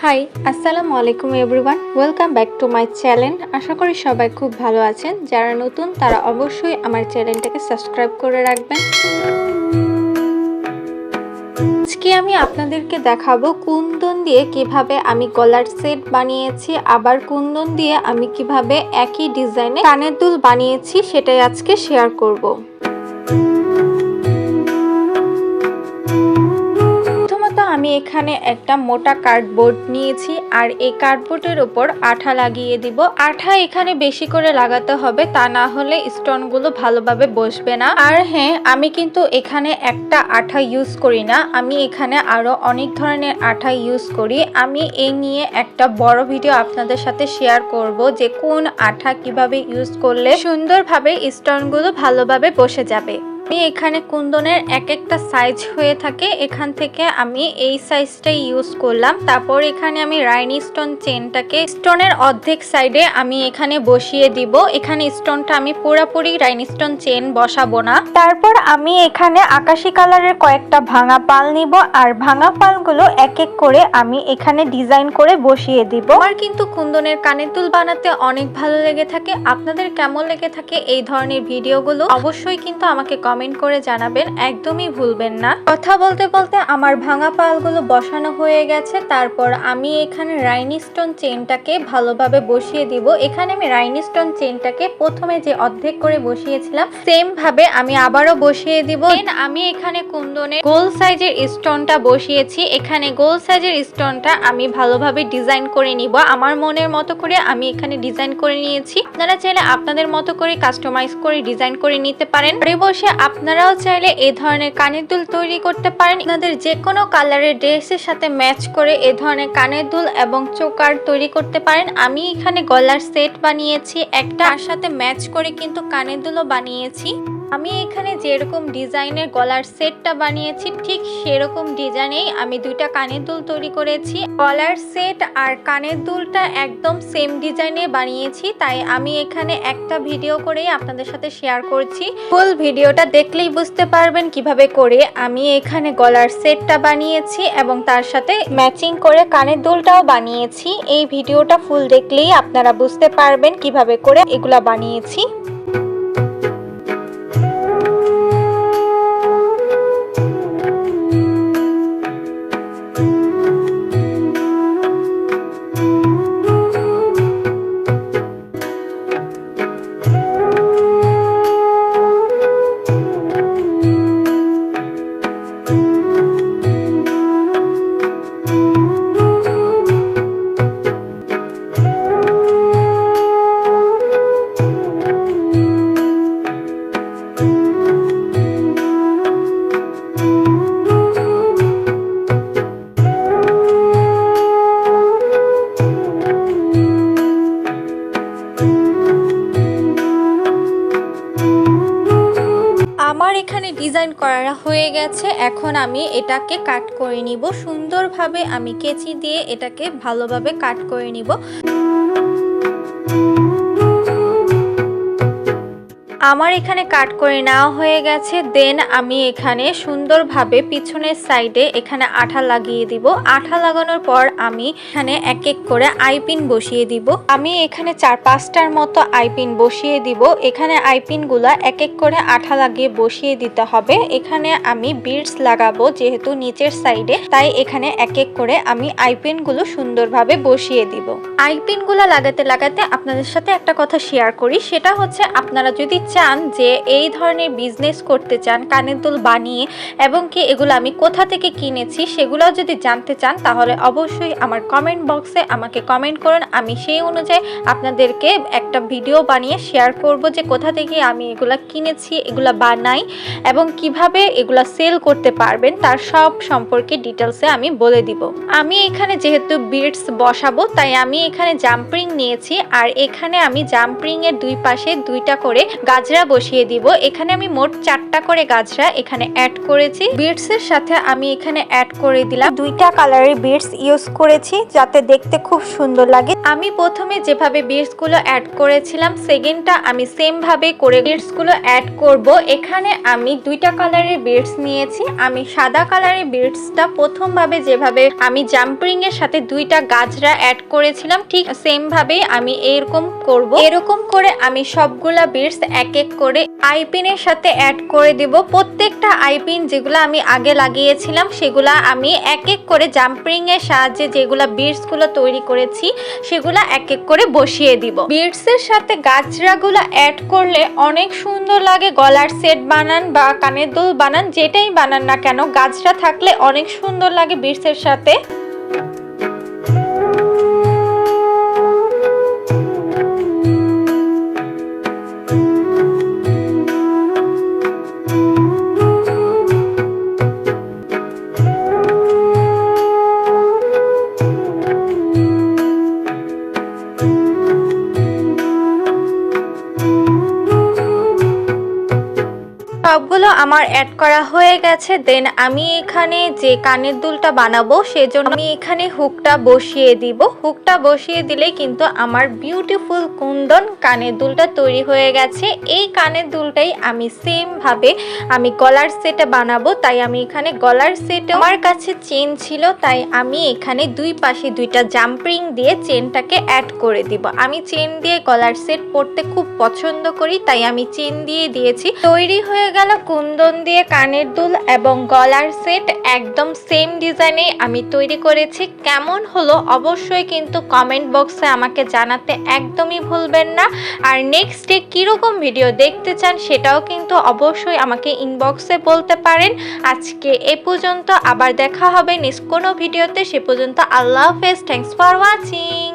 High, আসসালামু আলাইকুম everyone. Welcome back to my channel. আশা করি সবাই খুব ভালো আছেন। যারা নতুন তারা অবশ্যই আমার চ্যানেলটাকে সাবস্ক্রাইব করে রাখবেন। আজকে আমি আপনাদেরকে দেখাবো কুন্দন দিয়ে কিভাবে আমি গলার সেট বানিয়েছি, আবার কুন্দন দিয়ে আমি কিভাবে একই ডিজাইনে কানের দুল বানিয়েছি সেটাই আজকে শেয়ার করব। আমি এখানে একটা মোটা কার্ডবোর্ড নিয়েছি আর এই কার্ডবোর্ডের উপর আঠা লাগিয়ে দিব। আঠা এখানে বেশি করে লাগাতে হবে, তা না হলে স্টোনগুলো ভালোভাবে বসবে না। আর হ্যাঁ, আমি কিন্তু এখানে একটা আঠা ইউজ করি না, আমি এখানে আরো অনেক ধরনের আঠা ইউজ করি। আমি এই নিয়ে একটা বড় ভিডিও আপনাদের সাথে শেয়ার করব যে কোন আঠা কিভাবে ইউজ করলে সুন্দরভাবে স্টোনগুলো ভালোভাবে বসে যাবে। আমি এখানে কুন্দনের এক একটা সাইজ হয়ে থাকে, এখান থেকে আমি এই সাইজটাই ইউজ করলাম। তারপর এখানে আমি রাইনি স্টোন চেনটাকে স্টোনের অর্ধেক সাইডে আমি এখানে বসিয়ে দিব। এখানে স্টোনটা আমি পুরোপুরি রাইনি স্টোন চেন বসাবো না। তারপর আমি এখানে আকাশি কালারের কয়েকটা ভাঙা পাল নিব আর ভাঙা পালগুলো এক এক করে আমি এখানে ডিজাইন করে বসিয়ে দিব। আমার কিন্তু কুন্দনের কানের দুল বানাতে অনেক ভালো লেগে থাকে। আপনাদের কেমন লেগে থাকে এই ধরনের ভিডিওগুলো অবশ্যই কিন্তু আমাকে কমেন্ট করে জানাবেন, একদমই ভুলবেন না। কথা বলতে বলতে আমার ভাঙা পালগুলো বসানো হয়ে গেছে। তারপর আমি এখানে রাইনি স্টোন চেনটাকে ভালোভাবে বসিয়ে দিব। এখানে আমি রাইনি স্টোন চেনটাকে প্রথমে যে অর্ধেক করে বসিয়েছিলাম সেম ভাবে আমি আবারও বসিয়ে দিব। আমি এখানে কুন্দনের গোল সাইজের স্টোনটা বসিয়েছি। এখানে গোল সাইজের স্টোনটা আমি ভালোভাবে ডিজাইন করে নিব। আমার মনের মতো করে আমি এখানে ডিজাইন করে নিয়েছি। আপনারা চাইলে আপনাদের মতো করে কাস্টমাইজ করে ডিজাইন করে নিতে পারেন। ঘরে বসে আপনারাও চাইলে এই ধরনের কানের দুল তৈরি করতে পারেন। আপনাদের যে কোনো কালারের ড্রেসের সাথে ম্যাচ করে এই ধরনের কানের দুল এবং চোকার তৈরি করতে পারেন। আমি এখানে গলার সেট বানিয়েছি, একটা আর সাথে ম্যাচ করে কিন্তু কানের দুলও বানিয়েছি। আমি এখানে যেরকম ডিজাইনের গলার সেটটা বানিয়েছি ঠিক সেরকম ডিজাইনেই আমি দুইটা কানের দুল তৈরি করেছি। গলার সেট আর কানের দুলটা একদম সেম ডিজাইনে বানিয়েছি, তাই আমি এখানে একটা ভিডিও করেই আপনাদের সাথে শেয়ার করছি। ফুল ভিডিওটা দেখলেই বুঝতে পারবেন কিভাবে করে আমি এখানে গলার সেটটা বানিয়েছি এবং তার সাথে ম্যাচিং করে কানের দুলটাও বানিয়েছি। এই ভিডিওটা ফুল দেখলেই আপনারা বুঝতে পারবেন কিভাবে করে এগুলা বানিয়েছি। আমার এখানে ডিজাইন করা হয়ে গেছে, এখন আমি এটাকে কাট করে নিব। সুন্দরভাবে আমি কেচি দিয়ে এটাকে ভালোভাবে কাট করে নিব। আমার এখানে কাট করে নেওয়া হয়ে গেছে। দেন আমি এখানে সুন্দরভাবে পিছনের সাইডে এখানে আঠা লাগিয়ে দিব। আঠা লাগানোর পর আমি এখানে এক এক করে আইপিন বসিয়ে দিব। আমি এখানে 4-5টার মতো আইপিন বসিয়ে দিব। এখানে আইপিন গুলা এক এক করে আঠা লাগিয়ে বসিয়ে দিতে হবে। এখানে আমি বিডস লাগাবো যেহেতু নিচের সাইডে, তাই এখানে এক এক করে আমি আইপিন গুলো সুন্দরভাবে বসিয়ে দিব। আইপিন গুলা লাগাতে লাগাতে আপনাদের সাথে একটা কথা শেয়ার করি, সেটা হচ্ছে আপনারা যদি চান যে এই ধরনের বিজনেস করতে চান কানের দুল বানিয়ে এবং কি এগুলো আমি কোথা থেকে কিনেছি সেগুলো যদি জানতে চান তাহলে অবশ্যই আমার কমেন্ট বক্সে আমাকে কমেন্ট করুন। আমি সেই অনুযায়ী আপনাদেরকে একটা ভিডিও বানিয়ে শেয়ার করব যে কোথা থেকে আমি এগুলা কিনেছি, এগুলা বানাই এবং কিভাবে এগুলা সেল করতে পারবেন তার সব সম্পর্কে ডিটেলসে আমি বলে দিব। আমি এখানে যেহেতু বিডস বসাবো তাই আমি এখানে জাম্পিং নিয়েছি আর এখানে আমি জাম্পিং এর দুই পাশে দুইটা করে গাজরা বসিয়ে দিব। এখানে আমি মোট 4টা করে গাজরা এখানে অ্যাড করেছি। বিডস এর সাথে আমি এখানে অ্যাড করে দিলাম 2টা কালারের বিডস ইউজ করেছি যাতে দেখতে খুব সুন্দর লাগে। আমি প্রথমে যেভাবে বিটসগুলো অ্যাড করেছিলাম সেকেন্ডটা আমি সেম ভাবে করে বিটসগুলো অ্যাড করব। এখানে আমি দুইটা কালারের বিটস নিয়েছি। আমি সাদা কালারের বিটসটা প্রথমভাবে যেভাবে আমি জাম্পিং এর সাথে দুইটা গাজরা অ্যাড করেছিলাম ঠিক সেম ভাবে আমি এরকম করব। এরকম করে আমি সবগুলা বিটস এক এক করে আইপিনের সাথে অ্যাড করে দেব। প্রত্যেকটা আইপিন যেগুলো আমি আগে লাগিয়েছিলাম সেগুলা আমি এক এক করে জাম্পিং এর সাহায্যে যেগুলা বিটস গুলো তৈরি করেছি সেগুলা এক এক করে বসিয়ে দিব। বিটস এর সাথে গাজরাগুলো অ্যাড করলে অনেক সুন্দর লাগে। গলার সেট বানান বা কানের দুল বানান যেটাই বানান না কেন গাজরা থাকলে অনেক সুন্দর লাগে বিটস এর সাথে। সবগুলো আমার অ্যাড করা হয়ে গেছে। দেন আমি এখানে যে কানের দুলটা বানাবো সেজন্য আমি এখানে হুকটা বসিয়ে দিব। হুকটা বসিয়ে দিলে কিন্তু আমার বিউটিফুল কুন্দন কানের দুলটা তৈরি হয়ে গেছে। এই কানের দুলটাই আমি সেম ভাবে আমি গলার সেটে বানাবো। তাই আমি এখানে গলার সেটে আমার কাছে চেন ছিল তাই আমি এখানে দুই পাশে দুইটা জাম্পিং দিয়ে চেনটাকে অ্যাড করে দিব। আমি চেন দিয়ে গলার সেট পরতে খুব পছন্দ করি তাই আমি চেন দিয়ে দিয়েছি। তৈরি হয়ে গেল কুন্দন দিয়ে কানের দুল এবং গলার সেট। একদম সেম ডিজাইনে আমি তৈরি করেছি। কেমন হলো অবশ্যই কিন্তু কমেন্ট বক্সে আমাকে জানাতে একদমই ভুলবেন না। আর নেক্সট ডে কিরকম ভিডিও দেখতে চান সেটাও কিন্তু অবশ্যই আমাকে ইনবক্সে বলতে পারেন। আজকে এ পর্যন্ত, আবার দেখা হবে নেক্সট কোনো ভিডিওতে। সে পর্যন্ত আল্লাহ হাফেজ। Thanks for watching.